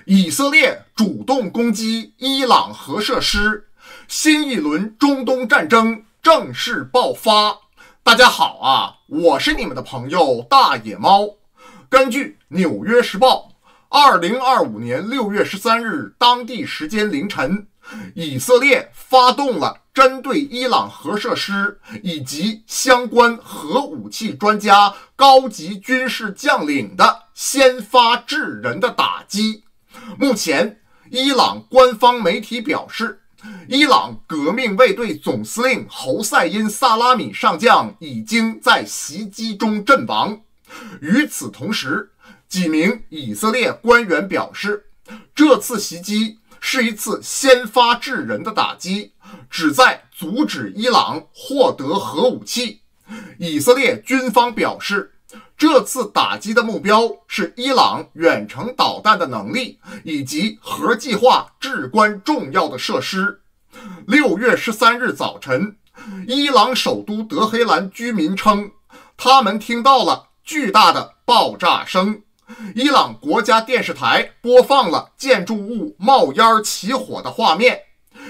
以色列主动攻击伊朗核设施，新一轮中东战争正式爆发。大家好啊，我是你们的朋友大野猫。根据《纽约时报》，2025年6月13日当地时间凌晨，以色列发动了针对伊朗核设施以及相关核武器专家、高级军事将领的先发制人的打击。目前，伊朗官方媒体表示，伊朗革命卫队总司令侯赛因·萨拉米上将已经在袭击中阵亡。与此同时，几名以色列官员表示，这次袭击是一次先发制人的打击，旨在阻止伊朗获得核武器。以色列军方表示，这次打击的目标是伊朗远程导弹的能力以及核计划至关重要的设施。6月13日早晨，伊朗首都德黑兰居民称，他们听到了巨大的爆炸声。伊朗国家电视台播放了建筑物冒烟起火的画面。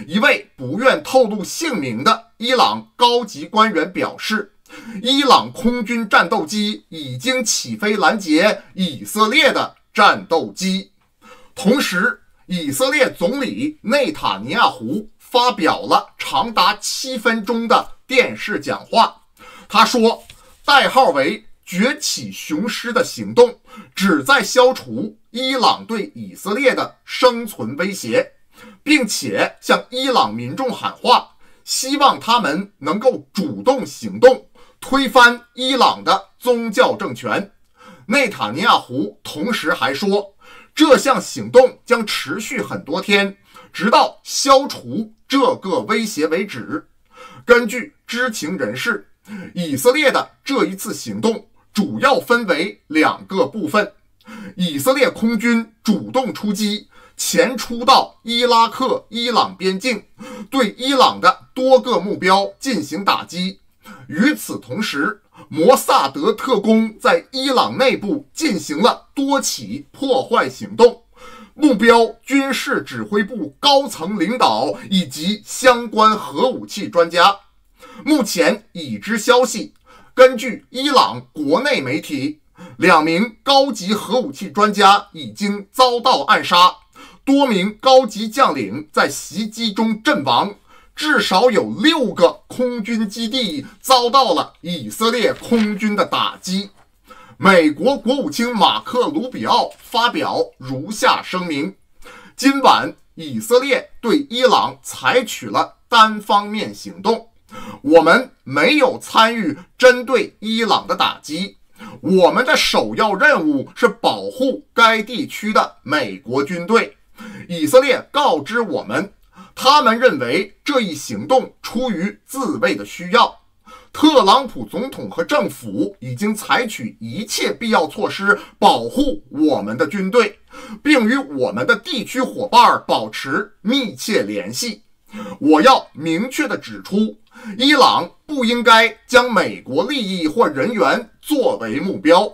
一位不愿透露姓名的伊朗高级官员表示，伊朗空军战斗机已经起飞拦截以色列的战斗机。同时，以色列总理内塔尼亚胡发表了长达7分钟的电视讲话。他说，代号为崛起雄狮的行动旨在消除伊朗对以色列的生存威胁，并且向伊朗民众喊话，希望他们能够主动行动，推翻伊朗的宗教政权。内塔尼亚胡同时还说，这项行动将持续很多天，直到消除这个威胁为止。根据知情人士，以色列的这一次行动主要分为2个部分。以色列空军主动出击，前出到伊拉克伊朗边境，对伊朗的多个目标进行打击。与此同时，摩萨德特工在伊朗内部进行了多起破坏行动，目标军事指挥部高层领导以及相关核武器专家。目前已知消息，根据伊朗国内媒体，2名高级核武器专家已经遭到暗杀，多名高级将领在袭击中阵亡，至少有6个空军基地遭到了以色列空军的打击。美国国务卿马克·卢比奥发表如下声明：今晚以色列对伊朗采取了单方面行动，我们没有参与针对伊朗的打击，我们的首要任务是保护该地区的美国军队。以色列告知我们，他们认为这一行动出于自卫的需要。特朗普总统和政府已经采取一切必要措施保护我们的军队，并与我们的地区伙伴保持密切联系。我要明确地指出，伊朗不应该将美国利益或人员作为目标。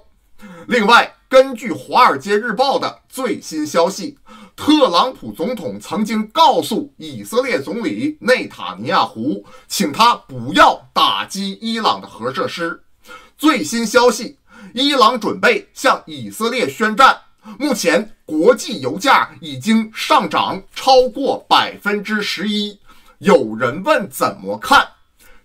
另外，根据《华尔街日报》的最新消息，特朗普总统曾经告诉以色列总理内塔尼亚胡，请他不要打击伊朗的核设施。最新消息，伊朗准备向以色列宣战。目前，国际油价已经上涨超过11%。有人问怎么看？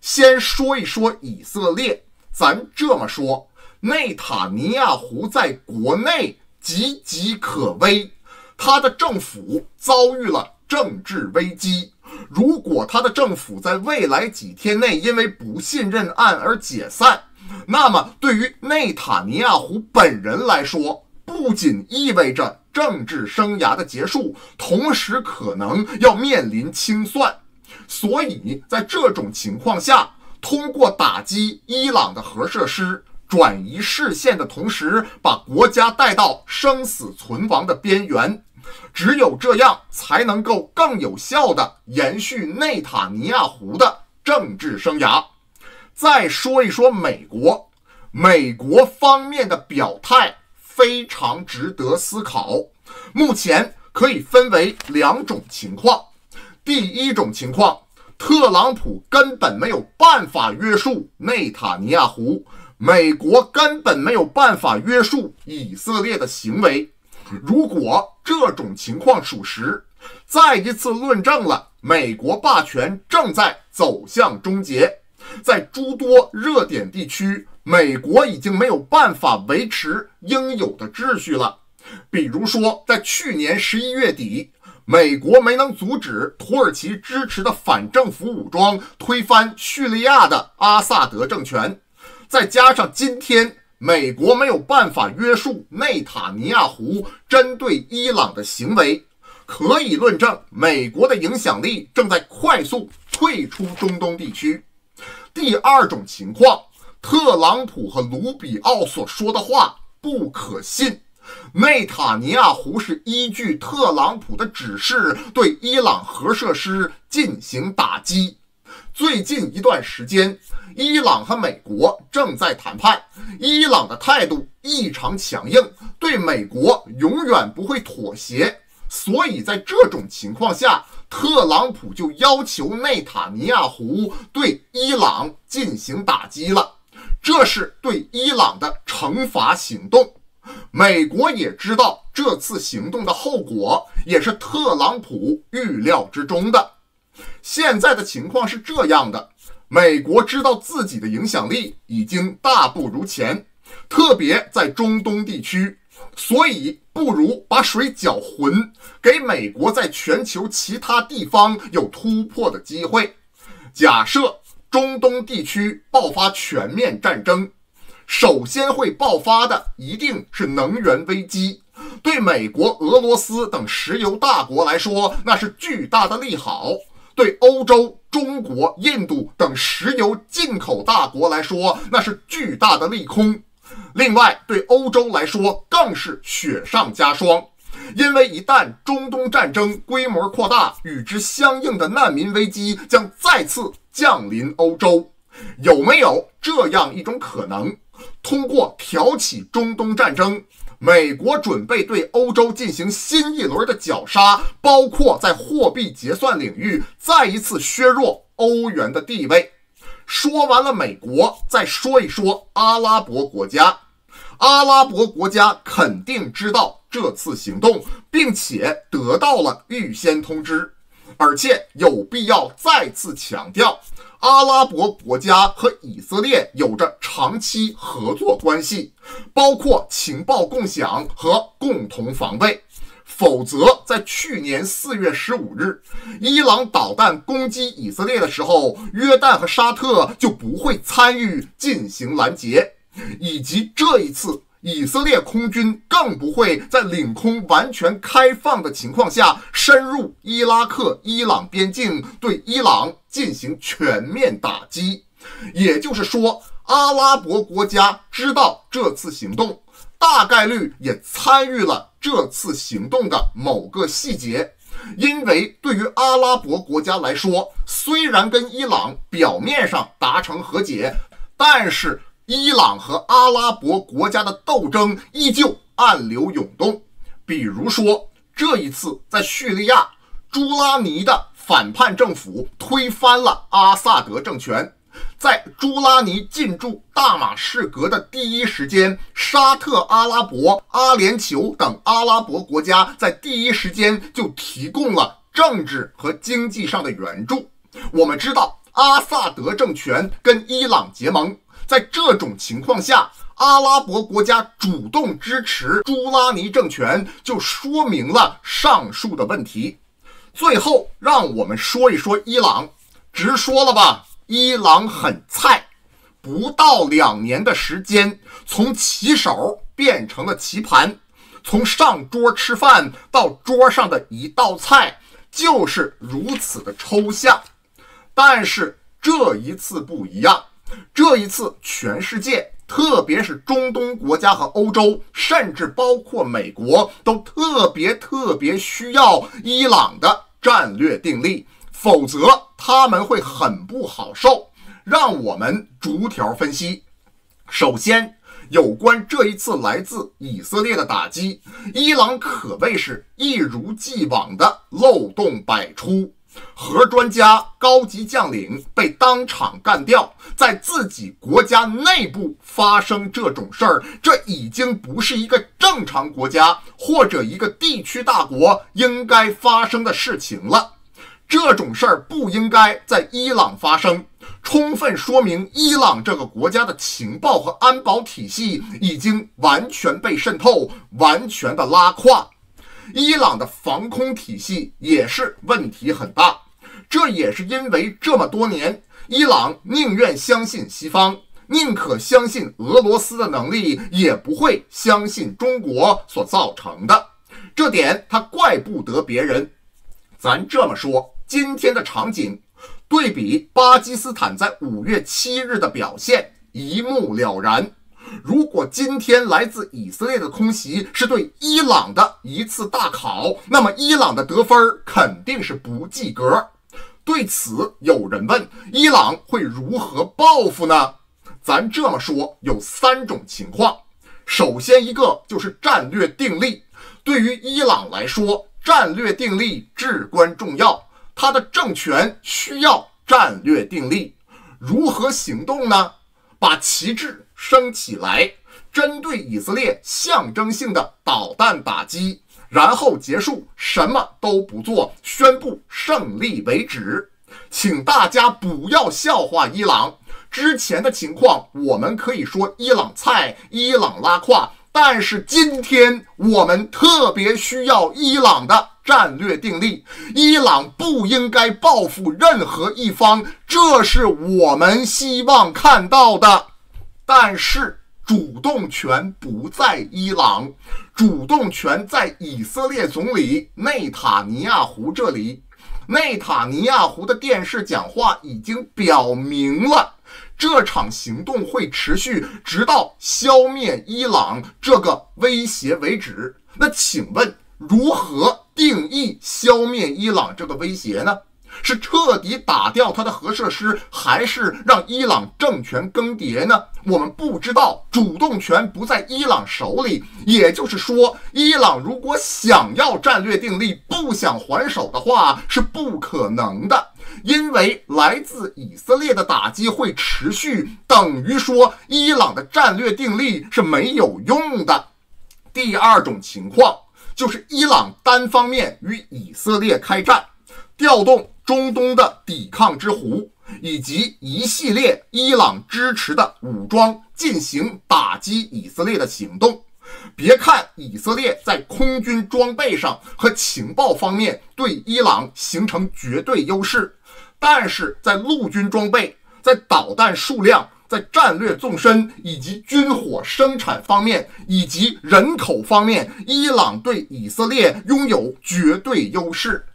先说一说以色列。咱这么说，内塔尼亚胡在国内岌岌可危，他的政府遭遇了政治危机。如果他的政府在未来几天内因为不信任案而解散，那么对于内塔尼亚胡本人来说，不仅意味着政治生涯的结束，同时可能要面临清算。所以在这种情况下，通过打击伊朗的核设施，转移视线的同时，把国家带到生死存亡的边缘。只有这样，才能够更有效地延续内塔尼亚胡的政治生涯。再说一说美国，美国方面的表态非常值得思考。目前，可以分为2种情况。第一种情况，特朗普根本没有办法约束内塔尼亚胡，美国根本没有办法约束以色列的行为。如果这种情况属实，再一次论证了美国霸权正在走向终结。在诸多热点地区，美国已经没有办法维持应有的秩序了。比如说，在去年11月底，美国没能阻止土耳其支持的反政府武装推翻叙利亚的阿萨德政权，再加上今天美国没有办法约束内塔尼亚胡针对伊朗的行为，可以论证美国的影响力正在快速退出中东地区。第二种情况，特朗普和卢比奥所说的话不可信。内塔尼亚胡是依据特朗普的指示对伊朗核设施进行打击。最近一段时间，伊朗和美国正在谈判，伊朗的态度异常强硬，对美国永远不会妥协。所以在这种情况下，特朗普就要求内塔尼亚胡对伊朗进行打击了，这是对伊朗的惩罚行动。美国也知道这次行动的后果，也是特朗普预料之中的。现在的情况是这样的，美国知道自己的影响力已经大不如前，特别在中东地区，所以不如把水搅浑，给美国在全球其他地方有突破的机会。假设中东地区爆发全面战争，首先会爆发的一定是能源危机，对美国、俄罗斯等石油大国来说，那是巨大的利好；对欧洲、中国、印度等石油进口大国来说，那是巨大的利空。另外，对欧洲来说更是雪上加霜，因为一旦中东战争规模扩大，与之相应的难民危机将再次降临欧洲。有没有这样一种可能，通过挑起中东战争，美国准备对欧洲进行新一轮的绞杀，包括在货币结算领域再一次削弱欧元的地位。说完了美国，再说一说阿拉伯国家。阿拉伯国家肯定知道这次行动，并且得到了预先通知，而且有必要再次强调，阿拉伯国家和以色列有着长期合作关系，包括情报共享和共同防卫。否则，在去年4月15日，伊朗导弹攻击以色列的时候，约旦和沙特就不会参与进行拦截，以及这一次，以色列空军更不会在领空完全开放的情况下深入伊拉克、伊朗边境，对伊朗进行全面打击。也就是说，阿拉伯国家知道这次行动，大概率也参与了这次行动的某个细节。因为对于阿拉伯国家来说，虽然跟伊朗表面上达成和解，但是伊朗和阿拉伯国家的斗争依旧暗流涌动。比如说，这一次在叙利亚，朱拉尼的反叛政府推翻了阿萨德政权。在朱拉尼进驻大马士革的第一时间，沙特阿拉伯、阿联酋等阿拉伯国家在第一时间就提供了政治和经济上的援助。我们知道，阿萨德政权跟伊朗结盟，在这种情况下，阿拉伯国家主动支持朱拉尼政权，就说明了上述的问题。最后，让我们说一说伊朗。直说了吧，伊朗很菜，不到2年的时间，从棋手变成了棋盘，从上桌吃饭到桌上的一道菜，就是如此的抽象。但是这一次不一样，这一次全世界，特别是中东国家和欧洲，甚至包括美国，都特别需要伊朗的战略定力，否则他们会很不好受。让我们逐条分析。首先，有关这一次来自以色列的打击，伊朗可谓是一如既往的漏洞百出。核专家、高级将领被当场干掉，在自己国家内部发生这种事儿，这已经不是一个正常国家或者一个地区大国应该发生的事情了。这种事儿不应该在伊朗发生，充分说明伊朗这个国家的情报和安保体系已经完全被渗透，完全的拉胯。伊朗的防空体系也是问题很大，这也是因为这么多年，伊朗宁愿相信西方，宁可相信俄罗斯的能力，也不会相信中国所造成的。这点他怪不得别人。咱这么说，今天的场景对比巴基斯坦在5月7日的表现一目了然。如果今天来自以色列的空袭是对伊朗的一次大考，那么伊朗的得分肯定是不及格。对此，有人问伊朗会如何报复呢？咱这么说，有3种情况。首先一个就是战略定力，对于伊朗来说，战略定力至关重要，它的政权需要战略定力。如何行动呢？把旗帜升起来，针对以色列象征性的导弹打击，然后结束，什么都不做，宣布胜利为止。请大家不要笑话伊朗，之前的情况我们可以说伊朗菜，伊朗拉胯，但是今天我们特别需要伊朗的战略定力，伊朗不应该报复任何一方，这是我们希望看到的。但是主动权不在伊朗，主动权在以色列总理内塔尼亚胡这里。内塔尼亚胡的电视讲话已经表明了，这场行动会持续直到消灭伊朗这个威胁为止。那请问，如何定义消灭伊朗这个威胁呢？是彻底打掉它的核设施，还是让伊朗政权更迭呢？我们不知道，主动权不在伊朗手里。也就是说，伊朗如果想要战略定力，不想还手的话，是不可能的。因为来自以色列的打击会持续，等于说伊朗的战略定力是没有用的。第2种情况就是伊朗单方面与以色列开战，调动中东的抵抗之狐，以及一系列伊朗支持的武装进行打击以色列的行动。别看以色列在空军装备上和情报方面对伊朗形成绝对优势，但是在陆军装备、在导弹数量、在战略纵深以及军火生产方面以及人口方面，伊朗对以色列拥有绝对优势。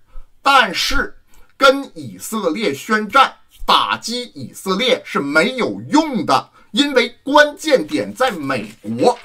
但是跟以色列宣战，打击以色列是没有用的，因为关键点在美国。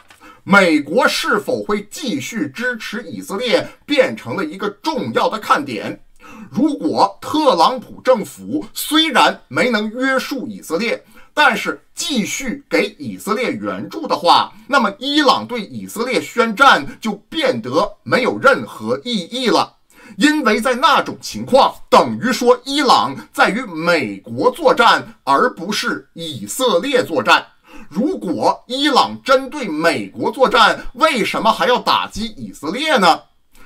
美国是否会继续支持以色列，变成了一个重要的看点。如果特朗普政府虽然没能约束以色列，但是继续给以色列援助的话，那么伊朗对以色列宣战就变得没有任何意义了。因为在那种情况，等于说伊朗在与美国作战，而不是以色列作战。如果伊朗针对美国作战，为什么还要打击以色列呢？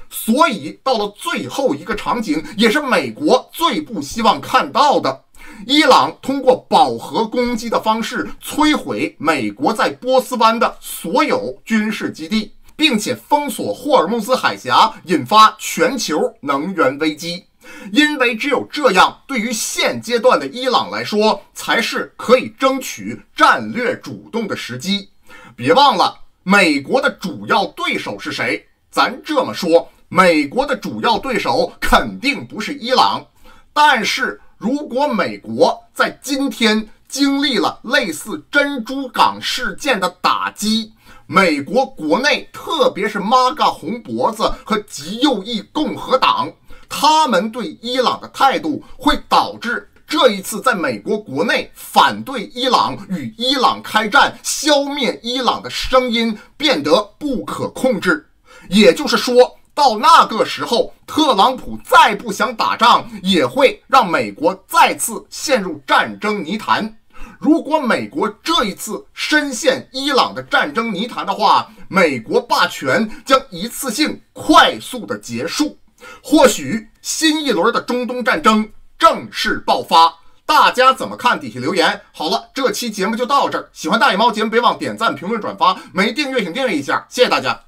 所以到了最后一个场景，也是美国最不希望看到的，伊朗通过饱和攻击的方式摧毁美国在波斯湾的所有军事基地，并且封锁霍尔木兹海峡，引发全球能源危机。因为只有这样，对于现阶段的伊朗来说，才是可以争取战略主动的时机。别忘了，美国的主要对手是谁？咱这么说，美国的主要对手肯定不是伊朗。但是如果美国在今天经历了类似珍珠港事件的打击，美国国内特别是 MAGA 红脖子和极右翼共和党，他们对伊朗的态度会导致这一次在美国国内反对伊朗与伊朗开战、消灭伊朗的声音变得不可控制。也就是说，到那个时候，特朗普再不想打仗，也会让美国再次陷入战争泥潭。如果美国这一次深陷伊朗的战争泥潭的话，美国霸权将一次性快速的结束，或许新一轮的中东战争正式爆发。大家怎么看？底下留言。好了，这期节目就到这儿。喜欢大野猫节目，别忘点赞、评论、转发。没订阅请订阅一下，谢谢大家。